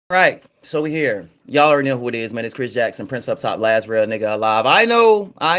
Right, so we here. Y'all already know who it is, man. It's Chris Jackson, Prince Up Top, last real nigga alive. I know. I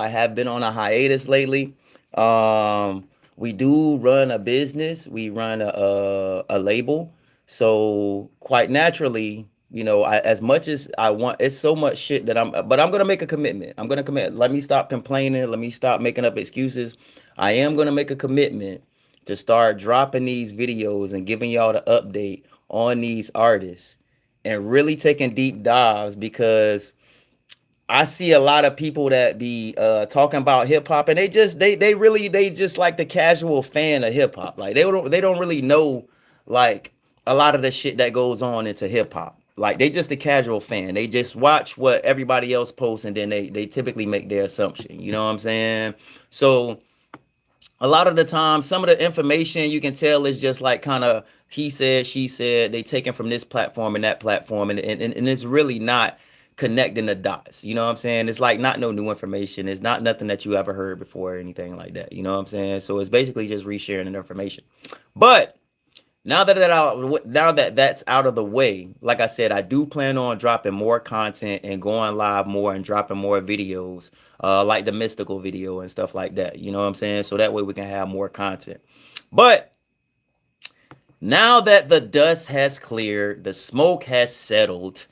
have been on a hiatus lately. We do run a business. We run a label. So quite naturally, as much as I want, it's so much shit that but I'm gonna make a commitment. I'm gonna commit. Let me stop complaining. Let me stop making up excuses. I am gonna make a commitment to start dropping these videos and giving y'all the update on these artists and really taking deep dives because I see a lot of people that be talking about hip hop and they just like the casual fan of hip hop. Like they don't really know like a lot of the shit that goes on into hip hop. Like they just a casual fan. They just watch what everybody else posts and then they typically make their assumption. You know what I'm saying? So a lot of the time, some of the information you can tell is just like kind of he said, she said, they taken from this platform and that platform, and it's really not connecting the dots. You know what I'm saying? It's like not no new information. It's not nothing that you ever heard before or anything like that. You know what I'm saying? So it's basically just resharing the information. But now that that's out of the way, like I said, I do plan on dropping more content and going live more and dropping more videos, like the mystical video and stuff like that. You know what I'm saying? So that way we can have more content. But now that the dust has cleared, the smoke has settled,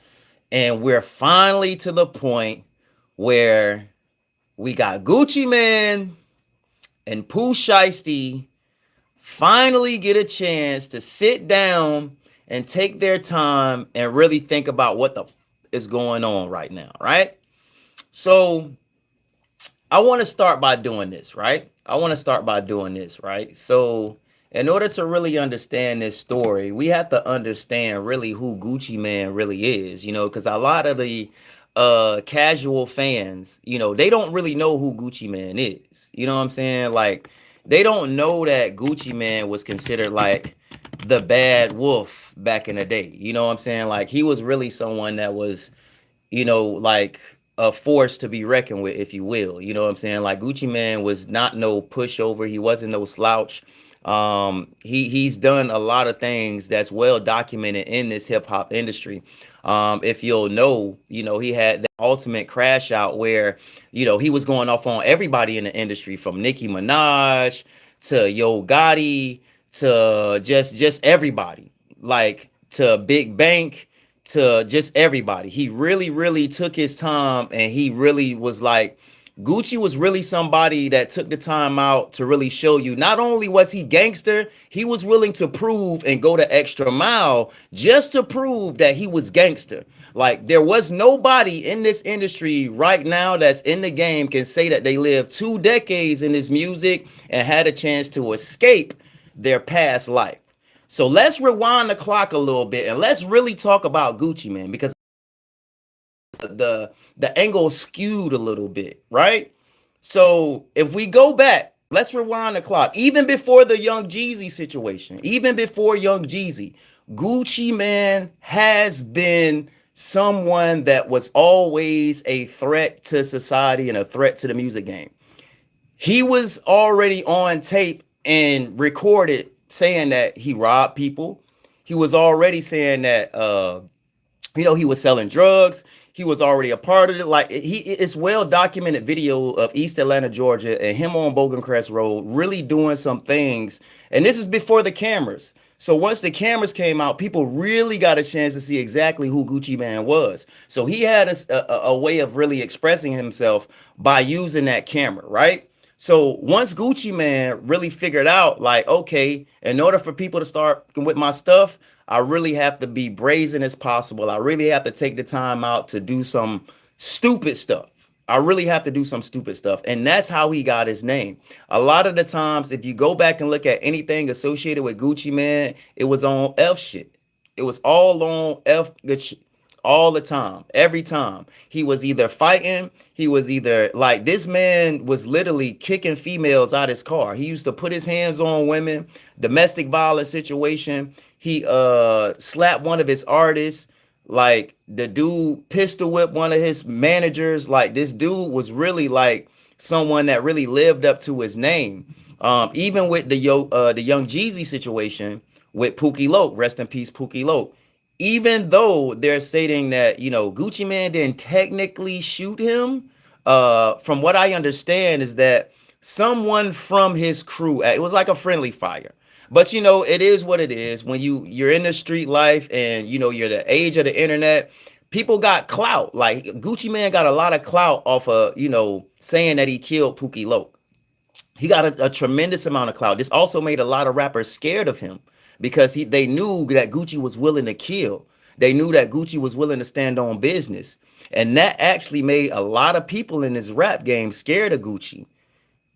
and we're finally to the point where we got Gucci Man and Pooh Shiesty finally get a chance to sit down and take their time and really think about what the is going on right now, right? So I want to start by doing this, right? I want to start by doing this, right? So in order to really understand this story, we have to understand really who Gucci Man really is, because a lot of the casual fans, they don't really know who Gucci Man is. You know what I'm saying? Like they don't know that Gucci Man was considered like the bad wolf back in the day. You know what I'm saying? Like he was really someone that was, like a force to be reckoned with, if you will. You know what I'm saying? Like Gucci Man was not no pushover. He wasn't no slouch. He's done a lot of things that's well documented in this hip hop industry. If you'll know, he had the ultimate crash out where, he was going off on everybody in the industry from Nicki Minaj to Yo Gotti to just everybody, like to Big Bank to just everybody. He really, really took his time and he really was like, Gucci was really somebody that took the time out to really show you not only was he gangster, he was willing to prove and go the extra mile just to prove that he was gangster. Like there was nobody in this industry right now that's in the game can say that they lived 2 decades in this music and had a chance to escape their past life. So let's rewind the clock a little bit and let's really talk about Gucci Man because the angle skewed a little bit, right? So if we go back, let's rewind the clock. Even before the Young Jeezy situation, even before Young Jeezy, Gucci Man has been someone that was always a threat to society and a threat to the music game. He was already on tape and recorded saying that he robbed people. He was already saying that he was selling drugs. He was already a part of it. Like it's well documented video of East Atlanta, Georgia, and him on Bogancrest Road really doing some things. And this is before the cameras. So once the cameras came out, people really got a chance to see exactly who Gucci Man was. So he had a way of really expressing himself by using that camera, right? So once Gucci Man really figured out, like, okay, in order for people to start with my stuff, I really have to be brazen as possible. I really have to take the time out to do some stupid stuff. I really have to do some stupid stuff. And that's how he got his name. A lot of the times, if you go back and look at anything associated with Gucci Man, it was on F shit. It was all on F good shit. All the time, every time. He was either fighting, he was either like this man was literally kicking females out his car. He used to put his hands on women, domestic violence situation. He slapped one of his artists, like the dude pistol whipped one of his managers. Like this dude was really like someone that really lived up to his name. Even with the Young Jeezy situation, with Pookie Loke. Rest in peace, Pookie Loke. Even though they're stating that, Gucci Man didn't technically shoot him, from what I understand is that someone from his crew, it was like a friendly fire. But it is what it is. When you're in the street life and you're the age of the internet, people got clout. Like Gucci Man got a lot of clout off of, saying that he killed Pookie Loke. He got a tremendous amount of clout. This also made a lot of rappers scared of him because they knew that Gucci was willing to kill. They knew that Gucci was willing to stand on business. And that actually made a lot of people in this rap game scared of Gucci.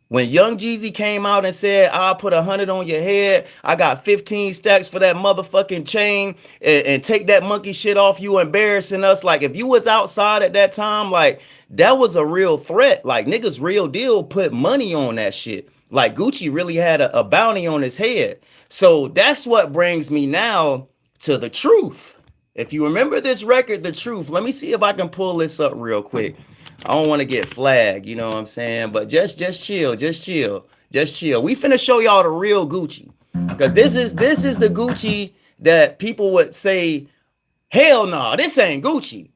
When Young Jeezy came out and said, I'll put 100 on your head, I got 15 stacks for that motherfucking chain, and take that monkey shit off you, embarrassing us. Like, if you was outside at that time, like, that was a real threat. Like, niggas real deal put money on that shit. Like, Gucci really had a bounty on his head. So that's what brings me now to The Truth. If you remember this record, The Truth, let me see if I can pull this up real quick. I don't want to get flagged, you know what I'm saying? But just chill, just chill. We finna show y'all the real Gucci. Because this is the Gucci that people would say, hell no, this ain't Gucci.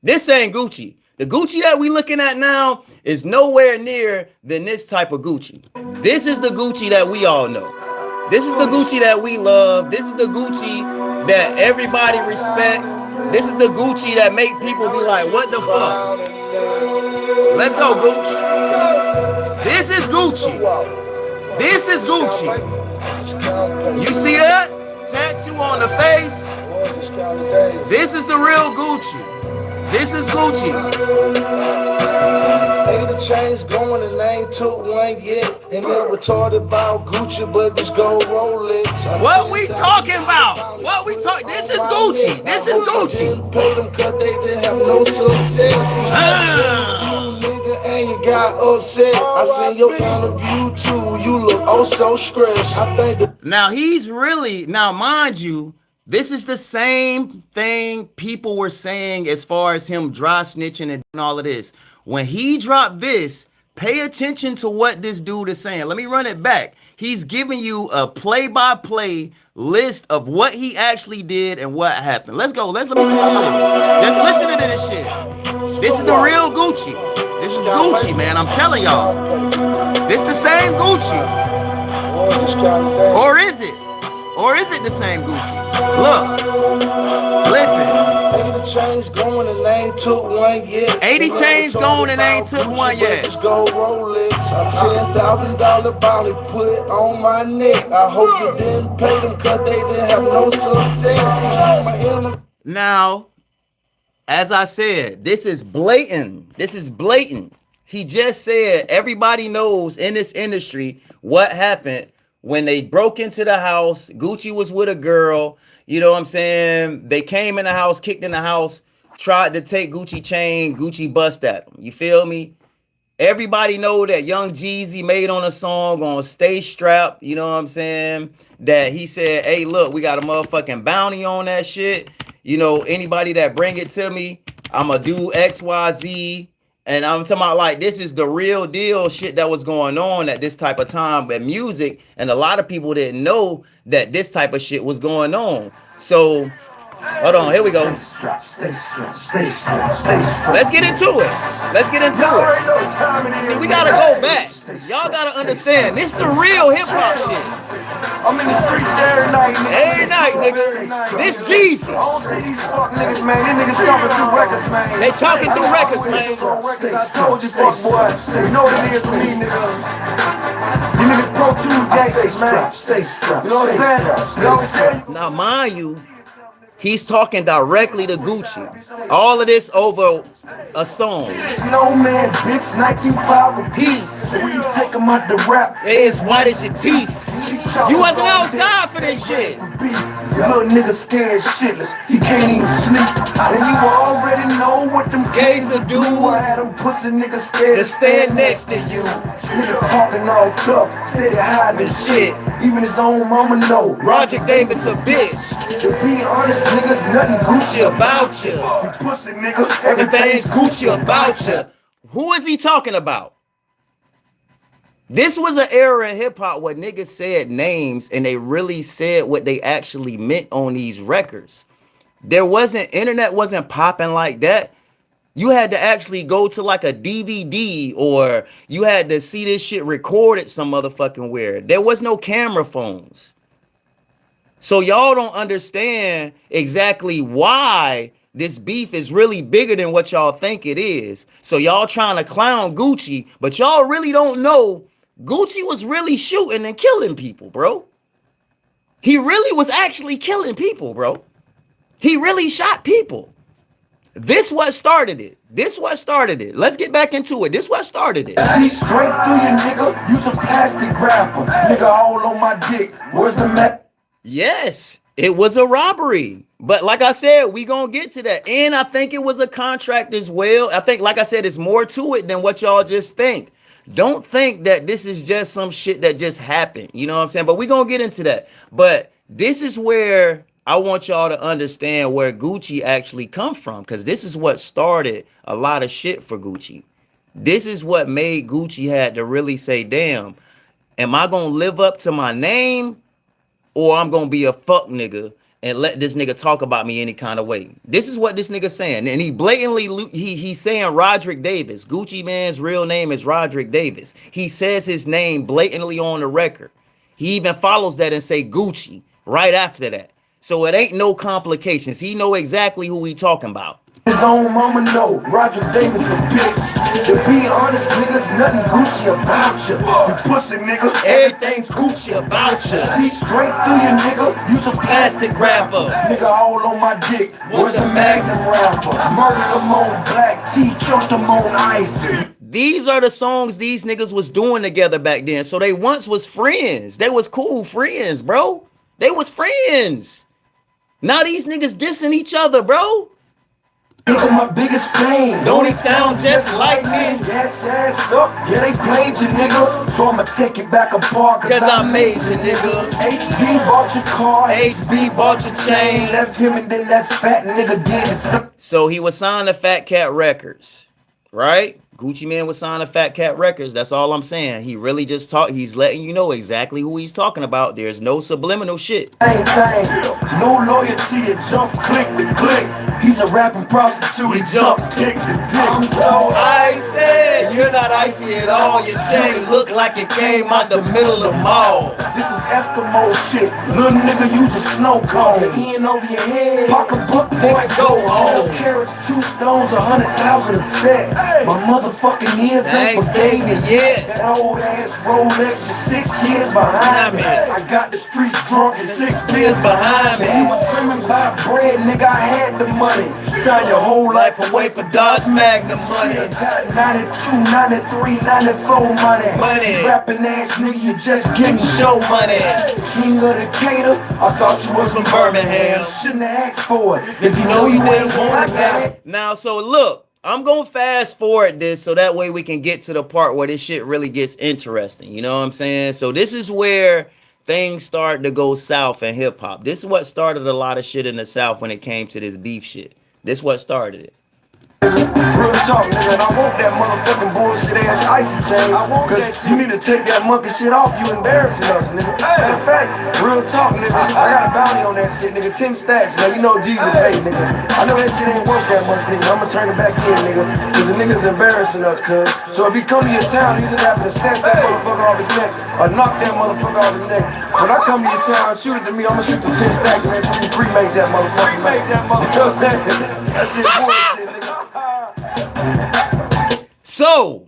This ain't Gucci. The Gucci that we looking at now is nowhere near than this type of Gucci. This is the Gucci that we all know. This is the Gucci that we love. This is the Gucci that everybody respect. This is the Gucci that make people be like, what the fuck? Let's go, Gucci. This is Gucci. This is Gucci. You see that? Tattoo on the face. This is the real Gucci. This is Gucci. Ain't the chains going and I ain't took one yet. And they're retarded about Gucci, but just go Rolex. What we talking about? What we talking? This is Gucci. This is Gucci. Paid them cause they didn't have no success. And you got upset. I seen your interview too. You look oh so stressed. I think that now he's really, now mind you, this is the same thing people were saying as far as him dry snitching and all of this. When he dropped this, pay attention to what this dude is saying. Let me run it back. He's giving you a play-by-play list of what he actually did and what happened. Let's go. Let me just listen to this shit. This is the real Gucci. This is Gucci, man. I'm telling y'all. This the same Gucci. Or is it? Or is it the same Gucci? Look. Listen. 80 chains going and ain't took one yet. 80 chains going and ain't took one yet. Just go Rolex. A $10,000 bounty put on my neck. I hope you didn't pay them cause they didn't have no success. Now, as I said, this is blatant. This is blatant. He just said everybody knows in this industry what happened when they broke into the house. Gucci was with a girl. You know what I'm saying? They came in the house, kicked in the house, tried to take Gucci chain. Gucci bust at them. You feel me? Everybody know that Young Jeezy made on a song on Stay Strapped. You know what I'm saying? That he said, hey, look, we got a motherfucking bounty on that shit. You know, anybody that bring it to me, I'm going to do X, Y, Z. And I'm talking about like, this is the real deal shit that was going on at this type of time with music. And a lot of people didn't know that this type of shit was going on. So, hold on, here we go. Let's get into it. Let's get into it. See, we got to go back. Y'all got to understand, this is the real hip-hop shit. I'm in the streets every night, nigga. Every night, nigga. This Jeezy. These fuck niggas, man. These niggas talking through records, man. They talking through records, man. I told you, fuck boy. You know what it is for me, nigga. You niggas pro 2 gangsters, man. You know what I'm saying? You know what I'm saying? Now, mind you, he's talking directly to Gucci. All of this over a song. No man, bitch, 1905 Peace. When you take him out the rap, It's white as your teeth. You wasn't outside for this shit. Little nigga scared shitless, he can't even sleep. And you already know what them Gays will do. I had them pussy niggas scared To stand next to you. Niggas talking all tough, steady hiding shit. Even his own mama know. Roger Davis a bitch. To be honest, niggas, nothing Gucci Gucci about you. You pussy nigga, Everything's Gucci about you. Who is he talking about? This was an era in hip hop where niggas said names and they really said what they actually meant on these records. There wasn't internet wasn't popping like that. You had to actually go to like a DVD or you had to see this shit recorded some motherfucking where. There was no camera phones. So y'all don't understand exactly why this beef is really bigger than what y'all think it is. So y'all trying to clown Gucci, but y'all really don't know Gucci was really shooting and killing people, bro. He really was actually killing people, bro. He really shot people. This what started it. This what started it. Let's get back into it. This what started it. See straight through you, nigga. Use a plastic wrapper. Nigga all on my dick. Where's the map? Yes, it was a robbery. But like I said, we gonna get to that. And I think it was a contract as well. I think, like I said, it's more to it than what y'all just think. Don't think that this is just some shit that just happened. You know what I'm saying? But we gonna get into that. But this is where I want y'all to understand where Gucci actually come from, because this is what started a lot of shit for Gucci. This is what made Gucci had to really say, damn, am I gonna live up to my name or I'm gonna be a fuck nigga and let this nigga talk about me any kind of way? This is what this nigga saying. And he blatantly, he's saying Roderick Davis. Gucci man's real name is Roderick Davis. He says his name blatantly on the record. He even follows that and say Gucci right after that. So it ain't no complications. He know exactly who he talking about. His own mama know Roger Davis a bitch. To be honest, niggas, nothing Gucci about you. You pussy nigga, Everything's Gucci about you. see straight through you, nigga. Use a Plastic rapper. nigga all on my dick. Where's the Magnum rapper? Murdered him on black tea, killed him on ice. These are the songs these niggas was doing together back then. So they once was friends. They was cool friends, bro. They was friends. Now these niggas dissing each other, bro. Nigga, my biggest fan. Don't he sound just like me? Yes, ass up. Yeah, they played you, nigga. So I'ma take it back apart. Cause I made you, nigga. HB bought your car. HB bought your chain. Left him and then that fat nigga did it. So he was signed to Fat Cat Records, right? Gucci Man was signed to Fat Cat Records. That's all I'm saying. He really just talk. He's letting you know exactly who he's talking about. There's no subliminal shit. Same thing. No loyalty, it jump click to click. He's a rapping prostitute. He jump dick to dick. I'm so icy. You're not icy at all. Your chain look like it came out the middle of the mall. This is Eskimo shit. Little nigga, use a snow cone. The end over your head. Pocketbook, boy, go home. 10 carats, 2 stones, 100,000 a set. My motherfucking years ain't forgave me yet. That old ass Rolex is 6 years behind me. I got the streets drunk and 6 years behind me. You was dreaming about bread, nigga, I had the money. Sign your whole life away for Dodge Magnum money. Got 92, 93, 94 money. Rapping ass nigga, you just getting show money. King of the cater, I thought you was from Birmingham. Shouldn't have asked for it if you know you didn't want it back. Now, so look, I'm gonna fast forward this so that way we can get to the part where this shit really gets interesting. You know what I'm saying? So this is where things start to go south in hip hop. This is what started a lot of shit in the South when it came to this beef shit. This is what started it. Real talk, nigga, and I want that motherfucking bullshit ass icy chain. Cause you need to take that monkey shit off, you embarrassing us, nigga. Matter of fact, real talk, nigga, I got a bounty on that shit, nigga. 10 stacks, man. You know Jesus paid, nigga. I know that shit ain't worth that much, nigga. I'ma turn it back in, nigga. Cause the nigga's embarrassing us, cuz. So if he come to your town, you just happen to snatch that motherfucker off his neck or knock that motherfucker off his neck. When I come to your town and shoot it to me, I'ma shoot the 10 stacks, man. So you pre-make that motherfucker. Pre-make that motherfucker. That shit bullshit, nigga. So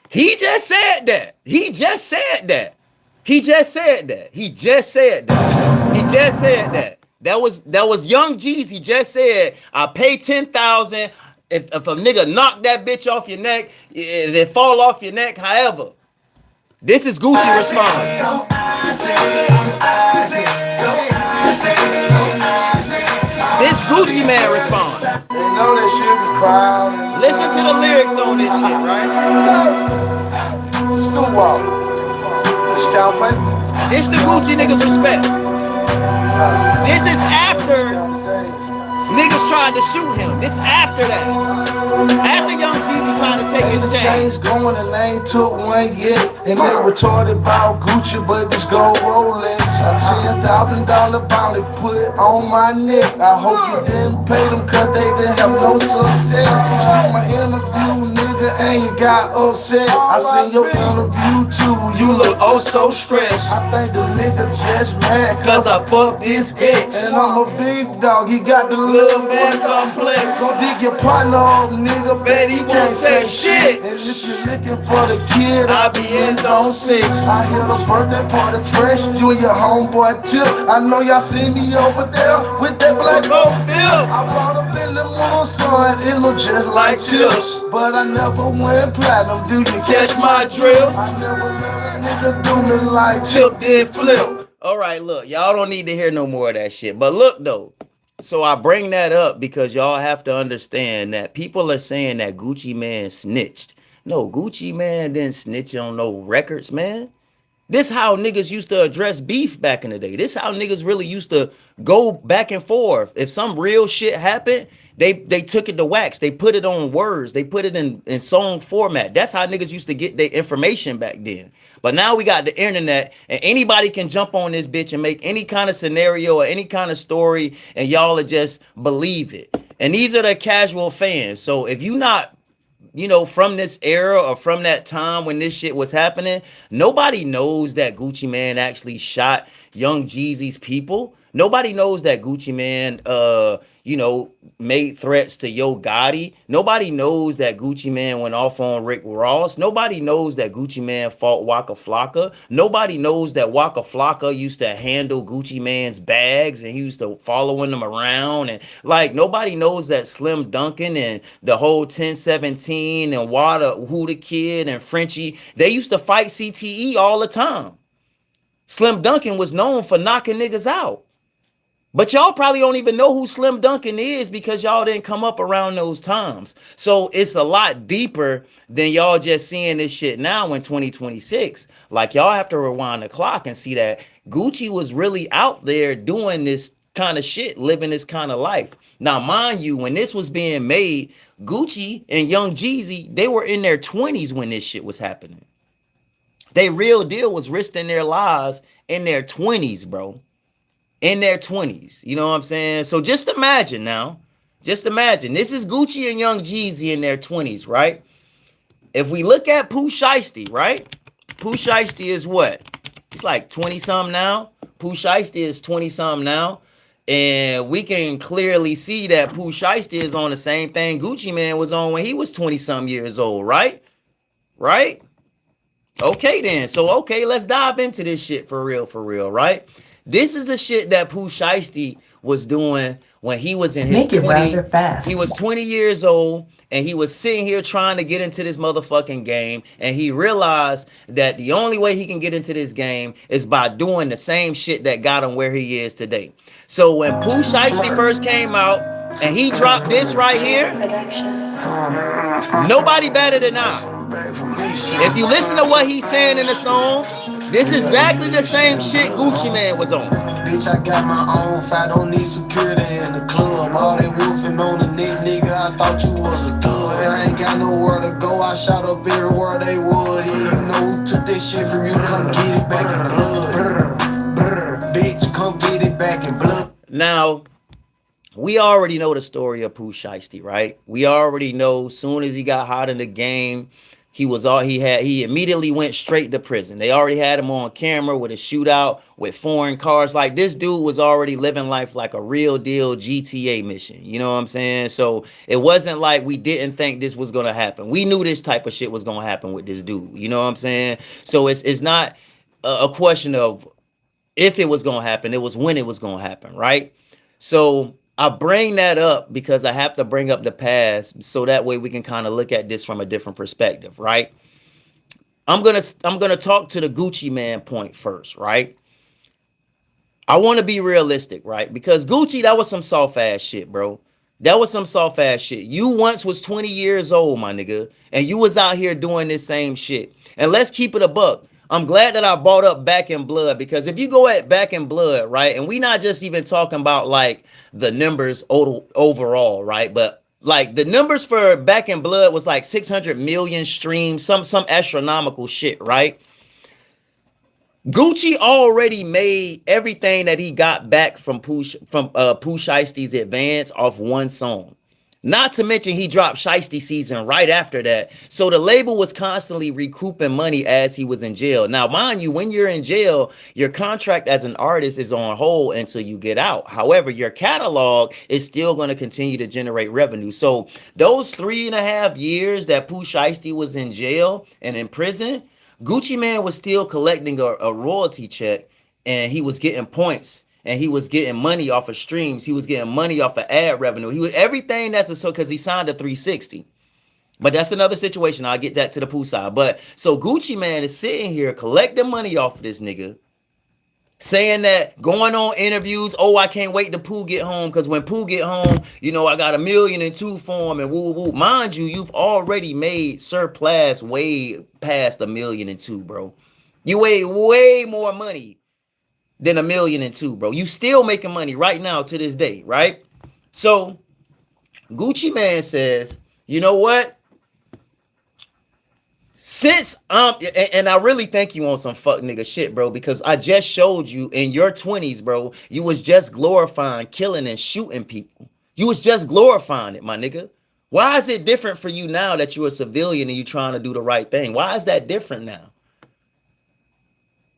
he just said that. He just said that. He just said that. He just said that. He just said that. That was Young Jeezy just said, I pay 10,000 if a nigga knock that bitch off your neck, if it fall off your neck, however. This is Gucci response. This Gucci Man response. They know that shit be crowd. Listen to the lyrics on this shit, right? Snoop Walk. Discount paper. This the Gucci niggas respect. This is after niggas try tried to shoot him. This after that. After Young Jeezy tried to take his chain. Chains going and they ain't took one yet. And they retarded about Gucci, but this gold Rolex. A $10,000 bounty put on my neck. I hope you didn't pay them cause they didn't have no success. You see my interview, nigga, and you got upset. I seen your interview too, you look oh so stressed. I think the nigga just mad cause I fucked this ex. And I'm a big dog, he got the little man complex. Go dig your partner up, nigga, bet he can't say shit. And if you're looking for the kid, I'll be in zone 6. I hear the birthday party fresh, you and your homeboy Tip. I know y'all see me over there with that black boat film. I brought a Billy Moon, son, it look just like Tips. But I never went platinum, do you catch my drill? I never let a nigga do me like Tip did Flip. All right, look, y'all don't need to hear no more of that shit. But look, though. So I bring that up because y'all have to understand that people are saying that Gucci Mane snitched. No, Gucci Mane didn't snitch on no records, man. This how niggas used to address beef back in the day. This how niggas really used to go back and forth. If some real shit happened, they took it to wax. They put it on words. They put it in song format. That's how niggas used to get their information back then. But now we got the internet and anybody can jump on this bitch and make any kind of scenario or any kind of story and y'all will just believe it. And these are the casual fans. So if you not from this era or from that time when this shit was happening, nobody knows that Gucci Mane actually shot Young Jeezy's people. Nobody knows that Gucci Mane, made threats to Yo Gotti. Nobody knows that Gucci Mane went off on Rick Ross. Nobody knows that Gucci Mane fought Waka Flocka. Nobody knows that Waka Flocka used to handle Gucci Mane's bags and he used to following them around. And like, nobody knows that Slim Duncan and the whole 1017 and Who the Kid and Frenchie, they used to fight CTE all the time. Slim Duncan was known for knocking niggas out. But y'all probably don't even know who Slim Duncan is because y'all didn't come up around those times. So it's a lot deeper than y'all just seeing this shit now in 2026. Like, y'all have to rewind the clock and see that Gucci was really out there doing this kind of shit, living this kind of life. Now, mind you, when this was being made, Gucci and Young Jeezy, they were in their 20s when this shit was happening. They real deal was risking their lives in their 20s, bro. In their 20s, you know what I'm saying? So just imagine now, this is Gucci and Young Jeezy in their 20s, right? If we look at POOH Sheisty, right? POOH Sheisty is what? He's like 20-something now. POOH Sheisty is 20-something now. And we can clearly see that POOH Sheisty is on the same thing Gucci Mane was on when he was 20-something years old, right? Right? Okay, then. So, okay, let's dive into this shit for real, right? This is the shit that POOH Sheisty was doing when he was in his 20s. He was 20 years old and he was sitting here trying to get into this motherfucking game. And he realized that the only way he can get into this game is by doing the same shit that got him where he is today. So when POOH Sheisty first came out and he dropped this right here, nobody better than I. If you listen to what he's saying in the song, this is exactly the same shit Gucci Mane was on. Bitch, I got my own fight, don't need security in the club. All they wolfing on the neck, nigga, I thought you was a thug. And I ain't got nowhere to go, I shot up everywhere they would. Yeah, you know who took this shit from you, come get it back in blood. Bitch, come get it back in blood. Now, we already know the story of POOH Sheisty, right? We already know soon as he got hot in the game, he immediately went straight to prison. They already had him on camera with a shootout with foreign cars. Like, this dude was already living life like a real deal GTA mission. You know what I'm saying? So it wasn't like we didn't think this was going to happen. We knew this type of shit was going to happen with this dude. You know what I'm saying? So it's not a question of if it was going to happen. It was when it was going to happen, right? So I bring that up because I have to bring up the past so that way we can kind of look at this from a different perspective, right? I'm gonna talk to the Gucci Mane point first, right? I want to be realistic, right? Because Gucci, that was some soft ass shit, bro. That was some soft ass shit. You once was 20 years old, my nigga, and you was out here doing this same shit. And let's keep it a buck. I'm glad that I brought up Back in Blood, because if you go at Back in Blood, right, and we not just even talking about like the numbers overall, right, but like the numbers for Back in Blood was like 600 million streams, some astronomical shit, right? Gucci already made everything that he got back from Pooh Shiesty's Advance off one song. Not to mention he dropped Sheisty Season right after that. So the label was constantly recouping money as he was in jail. Now, mind you, when you're in jail, your contract as an artist is on hold until you get out. However, your catalog is still going to continue to generate revenue. So those 3.5 years that Pooh Shiesty was in jail and in prison, Gucci Mane was still collecting a royalty check, and he was getting points, and he was getting money off of streams. He was getting money off of ad revenue. He was everything that's a, so because he signed a 360. But that's another situation. I'll get that to the Pooh side. But so Gucci Mane is sitting here collecting money off of this nigga, saying that, going on interviews, oh, I can't wait to Pooh get home, because when Pooh get home, you know, I got 1,000,002 for him, and woo woo. Mind you, you've already made surplus way past 1,000,002, bro. You made way more money than 1,000,002, bro. You still making money right now to this day, right? So Gucci Mane says, you know what? Since and I really think you on some fuck nigga shit, bro, because I just showed you in your 20s, bro, you was just glorifying killing and shooting people. You was just glorifying it, my nigga. Why is it different for you now that you're a civilian and you trying to do the right thing? Why is that different now?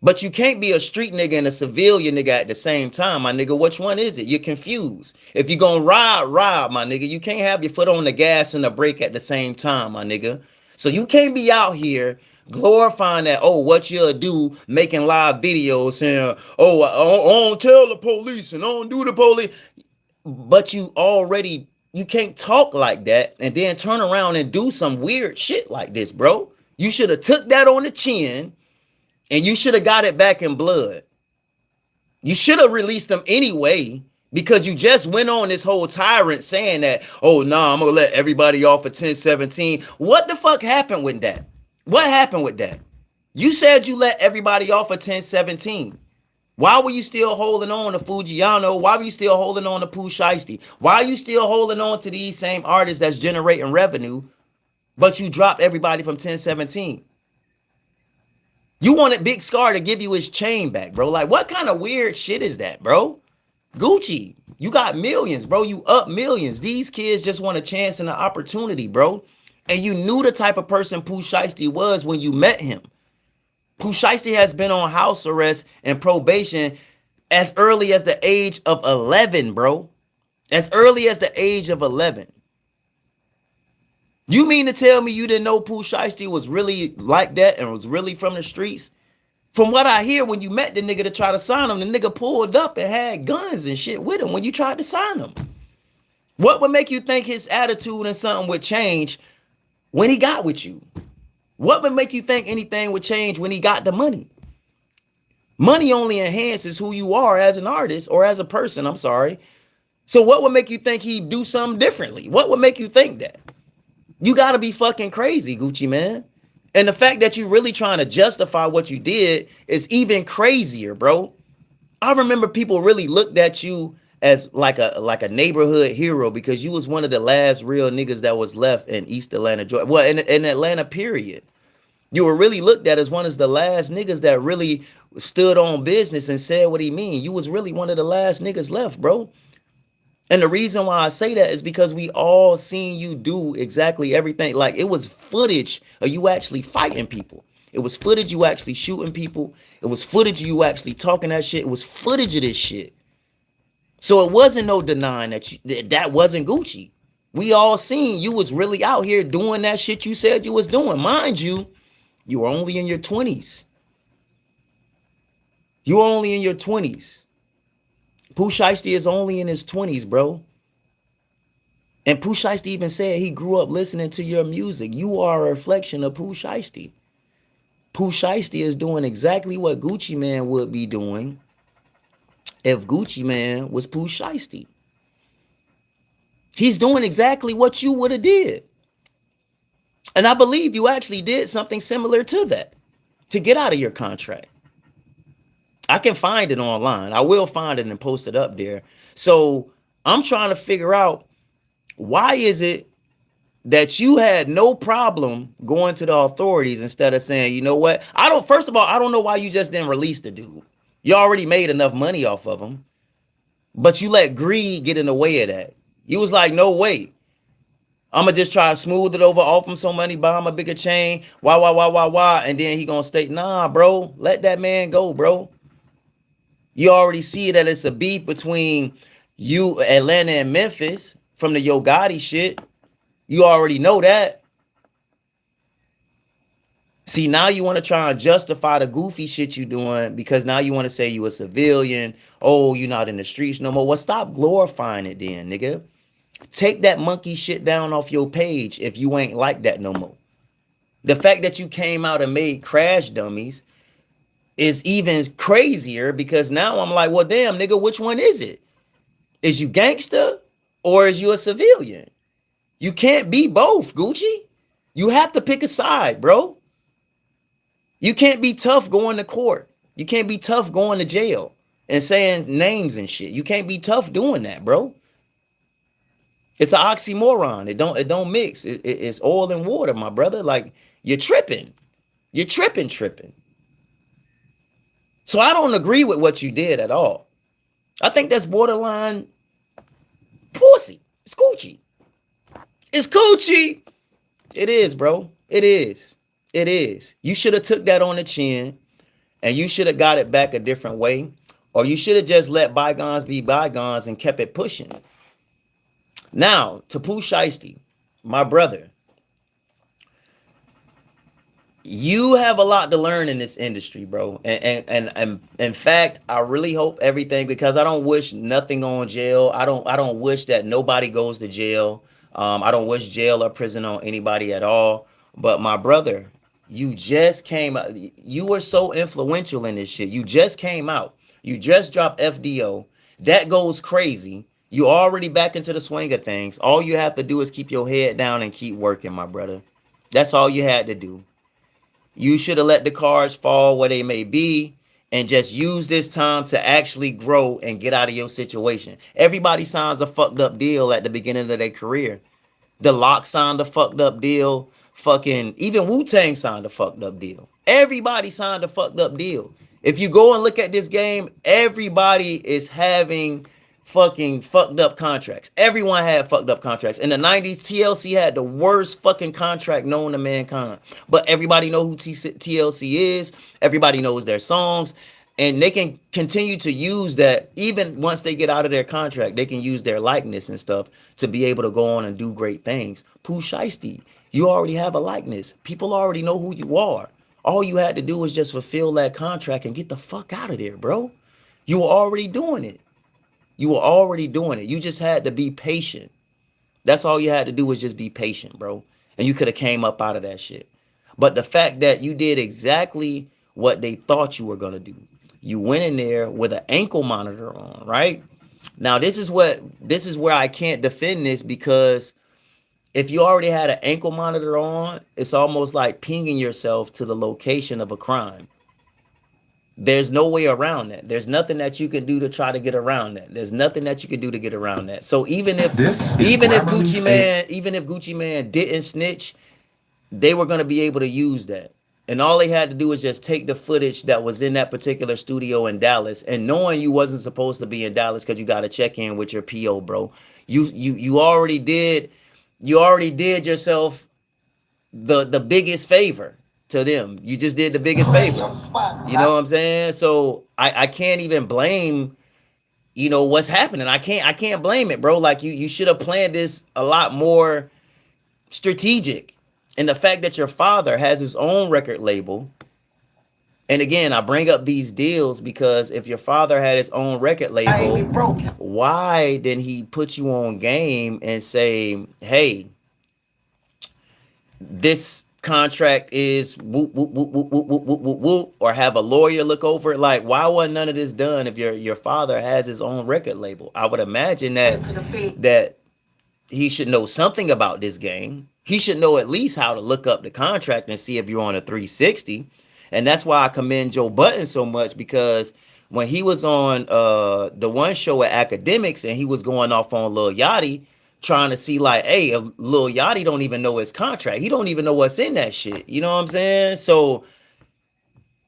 But you can't be a street nigga and a civilian nigga at the same time, my nigga. Which one is it? You're confused. If you're gonna ride, my nigga. You can't have your foot on the gas and the brake at the same time, my nigga. So you can't be out here glorifying that, oh, what you'll do, making live videos saying, oh, I don't tell the police and I don't do the police. But you can't talk like that and then turn around and do some weird shit like this, bro. You should have took that on the chin, and you should have got it Back in Blood. You should have released them anyway, because you just went on this whole tyrant saying that, oh, nah, I'm going to let everybody off at 1017. What the fuck happened with that? What happened with that? You said you let everybody off at 1017. Why were you still holding on to Fujiano? Why were you still holding on to Pooh Shiesty? Why are you still holding on to these same artists that's generating revenue, but you dropped everybody from 1017? You wanted Big Scar to give you his chain back, bro. Like, what kind of weird shit is that, bro? Gucci, you got millions, bro. You up millions. These kids just want a chance and an opportunity, bro. And you knew the type of person Pooh Shiesty was when you met him. Pooh Shiesty has been on house arrest and probation as early as the age of 11, bro. As early as the age of 11. You mean to tell me you didn't know Pooh Shiesty was really like that and was really from the streets? From what I hear, when you met the nigga to try to sign him, the nigga pulled up and had guns and shit with him when you tried to sign him. What would make you think his attitude and something would change when he got with you? What would make you think anything would change when he got the money? Money only enhances who you are as an artist or as a person, I'm sorry. So what would make you think he'd do something differently? What would make you think that? You got to be fucking crazy, Gucci Mane. And the fact that you really trying to justify what you did is even crazier, bro. I remember people really looked at you as like a neighborhood hero because you was one of the last real niggas that was left in East Atlanta, Georgia. Well, in Atlanta, period. You were really looked at as one of the last niggas that really stood on business and said what he mean. You was really one of the last niggas left, bro. And the reason why I say that is because we all seen you do exactly everything. Like, it was footage of you actually fighting people. It was footage you actually shooting people. It was footage of you actually talking that shit. It was footage of this shit. So it wasn't no denying that that wasn't Gucci. We all seen you was really out here doing that shit you said you was doing. Mind you, you were only in your 20s. You were only in your 20s. Pooh Shiesty is only in his 20s, bro. And Pooh Shiesty even said he grew up listening to your music. You are a reflection of Pooh Shiesty. Pooh Shiesty is doing exactly what Gucci Mane would be doing if Gucci Mane was Pooh Shiesty. He's doing exactly what you would have did. And I believe you actually did something similar to that. to get out of your contract. I can find it online. I will find it and post it up there. So I'm trying to figure out, why is it that you had no problem going to the authorities instead of saying, you know what? First of all, I don't know why you just didn't release the dude. You already made enough money off of him, but you let greed get in the way of that. You was like, no way. I'm gonna just try to smooth it over, off him some money, buy him a bigger chain, why, and then he gonna state, nah, bro, let that man go, bro. You already see that it's a beef between you, Atlanta, and Memphis from the Yo Gotti shit. You already know that. See, now you want to try and justify the goofy shit you doing because now you want to say you a civilian. Oh, you're not in the streets no more. Well, stop glorifying it then, nigga. Take that monkey shit down off your page if you ain't like that no more. The fact that you came out and made crash dummies is even crazier because now I'm like, well, damn, nigga, which one is it? Is you gangster or is you a civilian? You can't be both, Gucci. You have to pick a side, bro. You can't be tough going to court. You can't be tough going to jail and saying names and shit. You can't be tough doing that, bro. It's an oxymoron. It don't mix. It's oil and water, my brother. Like, you're tripping. You're tripping. So I don't agree with what you did at all. I think that's borderline pussy. It's Gucci. It's Gucci. It is, bro. It is. It is. You should have took that on the chin and you should have got it back a different way. Or you should have just let bygones be bygones and kept it pushing. Now, to POOH Sheisty, my brother, you have a lot to learn in this industry, bro. And in fact, I really hope everything, because I don't wish nothing on jail. I don't wish that nobody goes to jail. I don't wish jail or prison on anybody at all. But my brother, you just came out. You were so influential in this shit. You just came out. You just dropped FDO. That goes crazy. You already back into the swing of things. All you have to do is keep your head down and keep working, my brother. That's all you had to do. You should have let the cards fall where they may be and just use this time to actually grow and get out of your situation. Everybody signs a fucked up deal at the beginning of their career. The Lock signed a fucked up deal. Fucking even Wu-Tang signed a fucked up deal. Everybody signed a fucked up deal. If you go and look at this game, everybody is having fucking fucked up contracts. Everyone had fucked up contracts. In the 90s, TLC had the worst fucking contract known to mankind. But everybody know who TLC is. Everybody knows their songs. And they can continue to use that even once they get out of their contract. They can use their likeness and stuff to be able to go on and do great things. POOH Sheisty, you already have a likeness. People already know who you are. All you had to do was just fulfill that contract and get the fuck out of there, bro. You were already doing it. You were already doing it. You just had to be patient. That's all you had to do was just be patient, bro. And you could have came up out of that shit. But the fact that you did exactly what they thought you were going to do. You went in there with an ankle monitor on, right? Now, this is where I can't defend this, because if you already had an ankle monitor on, it's almost like pinging yourself to the location of a crime. There's no way around that. There's nothing that you can do to try to get around that. There's nothing that you can do to get around that. So even if Gucci Man didn't snitch, they were going to be able to use that. And all they had to do was just take the footage that was in that particular studio in Dallas, and knowing you wasn't supposed to be in Dallas because you got to check in with your PO, bro. You already did yourself the biggest favor to them. You just did the biggest favor. You know what I'm saying? So I can't even blame, what's happening. I can't blame it, bro. Like you should have planned this a lot more strategic. And the fact that your father has his own record label, and again, I bring up these deals because if your father had his own record label, why didn't he put you on game and say, hey, this contract is whoop, whoop, whoop, whoop, whoop, whoop, whoop, whoop, whoop, or have a lawyer look over it? Like, why wasn't none of this done if your father has his own record label? I would imagine that he should know something about this game. He should know at least how to look up the contract and see if you're on a 360. And that's why I commend Joe Button so much, because when he was on the one show at Academics and he was going off on Lil Yachty, trying to see like, hey, Lil Yachty don't even know his contract. He don't even know what's in that shit. You know what I'm saying? So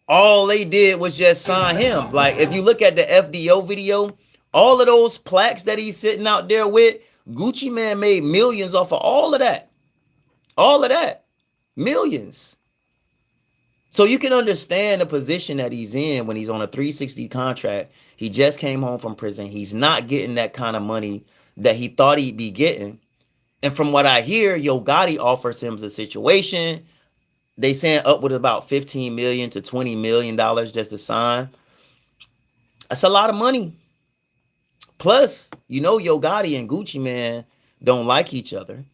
all they did was just sign him. Like if you look at the FDO video, all of those plaques that he's sitting out there with, Gucci Man made millions off of all of that. All of that. Millions. So you can understand the position that he's in when he's on a 360 contract. He just came home from prison. He's not getting that kind of money that he thought he'd be getting. And from what I hear, Yo Gotti offers him the situation. They saying up with about 15 million to 20 million dollars just to sign. That's a lot of money. Plus, you know, Yo Gotti and Gucci Man don't like each other.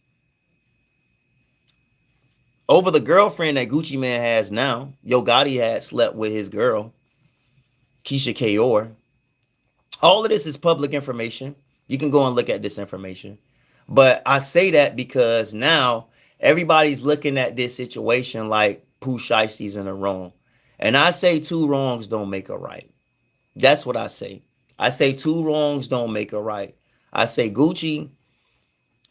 Over the girlfriend that Gucci Man has now, Yo Gotti had slept with his girl, Keisha Kayor. All of this is public information. You can go and look at this information. But I say that because now everybody's looking at this situation like POOH Sheisty's in the wrong. And I say two wrongs don't make a right. That's what I say. I say two wrongs don't make a right. I say, Gucci,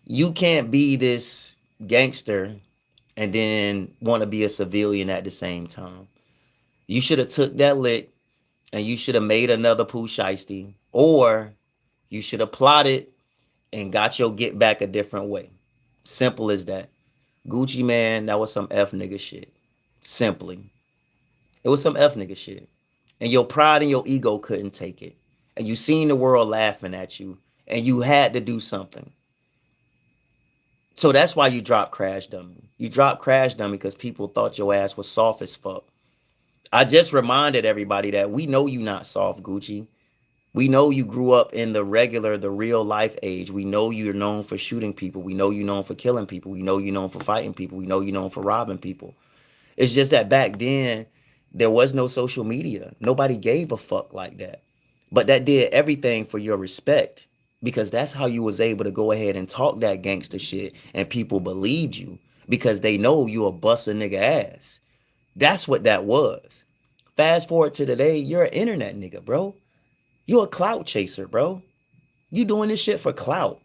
you can't be this gangster and then want to be a civilian at the same time. You should have took that lick and you should have made another POOH Shiesty, or you should have plotted and got your get back a different way. Simple as that. Gucci Man, that was some F nigga shit. Simply. It was some F nigga shit. And your pride and your ego couldn't take it. And you seen the world laughing at you. And you had to do something. So that's why you dropped Crash Dummy. You dropped Crash Dummy because people thought your ass was soft as fuck. I just reminded everybody that we know you not soft, Gucci. We know you grew up in the real life age. We know you're known for shooting people. We know you're known for killing people. We know you're known for fighting people. We know you're known for robbing people. It's just that back then, there was no social media. Nobody gave a fuck like that. But that did everything for your respect, because that's how you was able to go ahead and talk that gangster shit and people believed you because they know you a bust a nigga ass. That's what that was. Fast forward to today, you're an internet nigga, bro. You're a clout chaser, bro. You doing this shit for clout.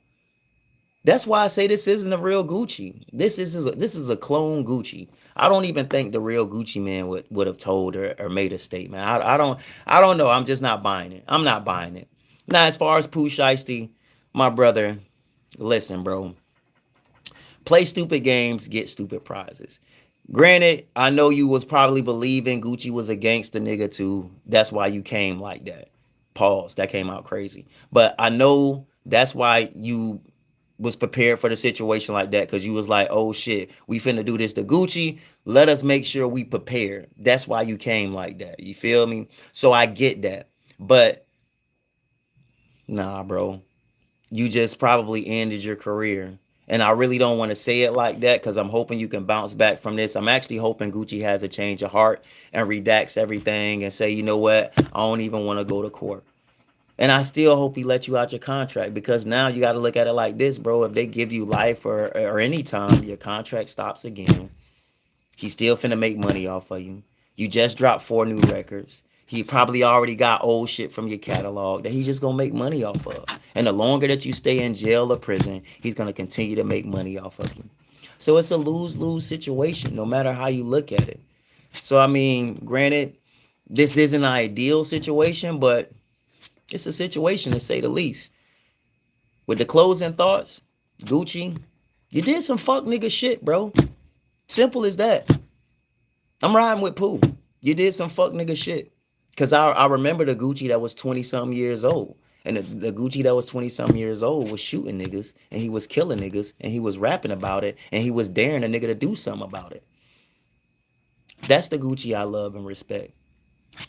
That's why I say this isn't a real Gucci. This is a clone Gucci. I don't even think the real Gucci Man would have told or made a statement. I don't know. I'm just not buying it. I'm not buying it. Now, as far as POOH Shiesty, my brother, listen, bro. Play stupid games, get stupid prizes. Granted, I know you was probably believing Gucci was a gangster nigga too. That's why you came like that. Pause. That came out crazy. But I know that's why you was prepared for the situation like that, because you was like, oh shit, we finna do this to Gucci. Let us make sure we prepared. That's why you came like that. You feel me? So I get that. But nah, bro. You just probably ended your career. And I really don't want to say it like that because I'm hoping you can bounce back from this. I'm actually hoping Gucci has a change of heart and redacts everything and say, you know what? I don't even want to go to court. And I still hope he let you out your contract, because now you got to look at it like this, bro. If they give you life or any time, your contract stops again. He's still finna make money off of you. You just dropped 4 new records. He probably already got old shit from your catalog that he's just gonna make money off of. And the longer that you stay in jail or prison, he's gonna continue to make money off of you. So it's a lose-lose situation, no matter how you look at it. So I mean, granted, this isn't an ideal situation, but it's a situation to say the least. With the closing thoughts, Gucci, you did some fuck nigga shit, bro. Simple as that. I'm riding with Pooh. You did some fuck nigga shit. Because I remember the Gucci that was 20-something years old. And the Gucci that was 20-something years old was shooting niggas. And he was killing niggas. And he was rapping about it. And he was daring a nigga to do something about it. That's the Gucci I love and respect.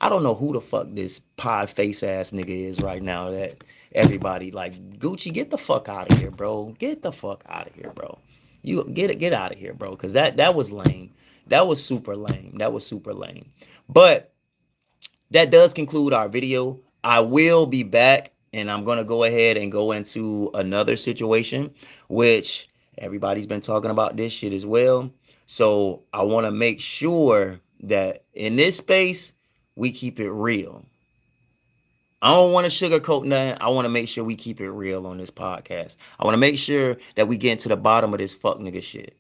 I don't know who the fuck this pie face ass nigga is right now that everybody like, Gucci, get the fuck out of here, bro. Get the fuck out of here, bro. You get out of here, bro. Because that was lame. That was super lame. That was super lame. But that does conclude our video. I will be back and I'm going to go ahead and go into another situation, which everybody's been talking about this shit as well. So I want to make sure that in this space, we keep it real. I don't want to sugarcoat nothing. I want to make sure we keep it real on this podcast. I want to make sure that we get to the bottom of this fuck nigga shit.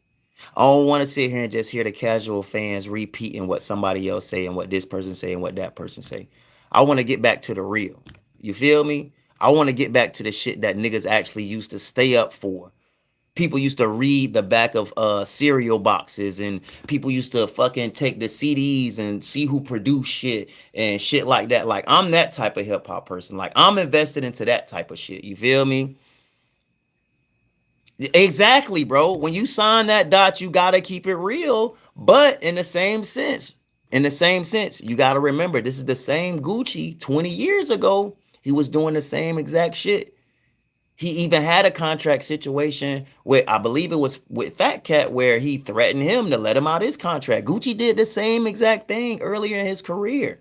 I don't want to sit here and just hear the casual fans repeating what somebody else say and what this person say and what that person say. I want to get back to the real. You feel me? I want to get back to the shit that niggas actually used to stay up for. People used to read the back of cereal boxes, and people used to fucking take the CDs and see who produced shit and shit like that. Like, I'm that type of hip hop person. Like, I'm invested into that type of shit. You feel me? Exactly, bro. When you sign that dot, you gotta keep it real. But in the same sense, you gotta remember this is the same Gucci 20 years ago. He was doing the same exact shit. He even had a contract situation with, I believe it was with Fat Cat, where he threatened him to let him out his contract. Gucci did the same exact thing earlier in his career.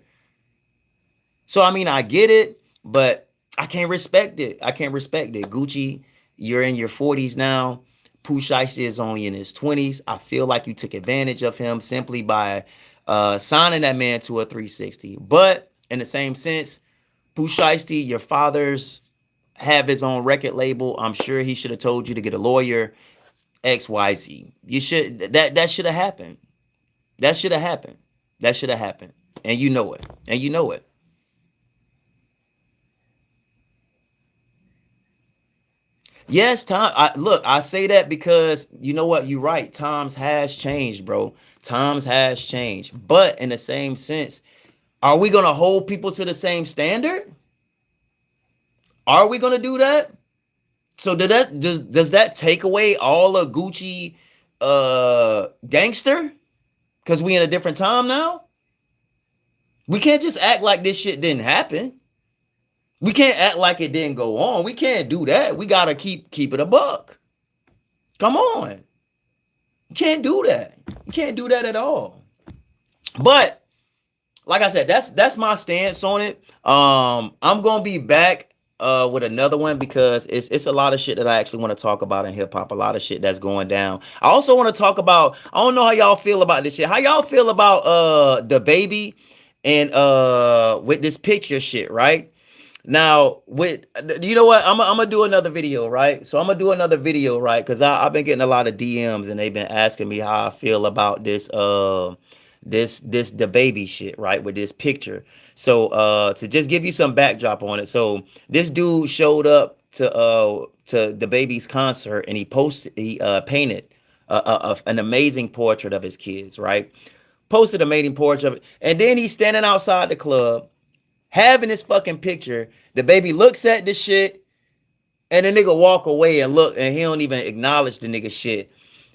So I mean, I get it, but I can't respect it. I can't respect it. Gucci, you're in your 40s now. POOH Sheisty is only in his 20s. I feel like you took advantage of him simply by signing that man to a 360. But in the same sense, POOH Sheisty, your father's have his own record label. I'm sure he should have told you to get a lawyer. XYZ. You should that should have happened. That should have happened. That should have happened. And you know it. And you know it. Yes, Tom. Look, I say that because you know what? You're right. Times has changed, bro. Times has changed. But in the same sense, are we gonna hold people to the same standard? Are we gonna do that? So does that take away all of Gucci gangster? Because we in a different time now? We can't just act like this shit didn't happen. We can't act like it didn't go on. We can't do that. We gotta keep it a buck. Come on. You can't do that. You can't do that at all. But like I said, that's my stance on it. I'm gonna be back with another one because it's a lot of shit that I actually want to talk about in hip hop. A lot of shit that's going down. I also want to talk about. I don't know how y'all feel about this shit. How y'all feel about the baby and with this picture shit, right? Now, with you know what, I'm gonna do another video, right? So I'm gonna do another video, right? Because I've been getting a lot of DMs and they've been asking me how I feel about this this the baby shit, right? With this picture. So to just give you some backdrop on it. So this dude showed up to the baby's concert and he painted an amazing portrait of his kids, right? Posted a amazing portrait of it, and then he's standing outside the club having this fucking picture. The baby looks at the shit and the nigga walk away and look, and he don't even acknowledge the nigga shit.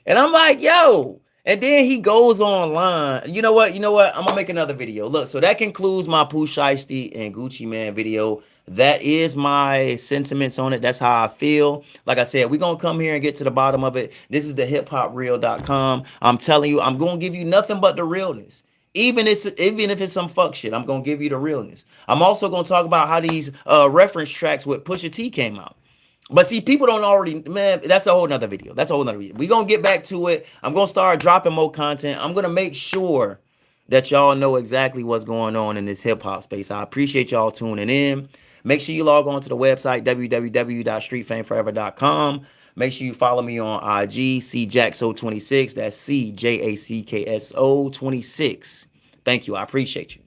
And I'm like, yo. And then he goes online. You know what? I'm gonna make another video. Look, so that concludes my POOH Shiesty and Gucci Man video. That is my sentiments on it. That's how I feel. Like I said, we're gonna come here and get to the bottom of it. This is the hiphopreal.com. I'm telling you, I'm gonna give you nothing but the realness. Even if it's some fuck shit, I'm gonna give you the realness. I'm also gonna talk about how these reference tracks with Pusha T came out. But see, people don't already, man, that's a whole nother video. That's a whole nother video. We're gonna get back to it. I'm gonna start dropping more content. I'm gonna make sure that y'all know exactly what's going on in this hip-hop space. I appreciate y'all tuning in. Make sure you log on to the website, www.streetfameforever.com. Make sure you follow me on IG, CJackso26. That's CJACKSO26. Thank you. I appreciate you.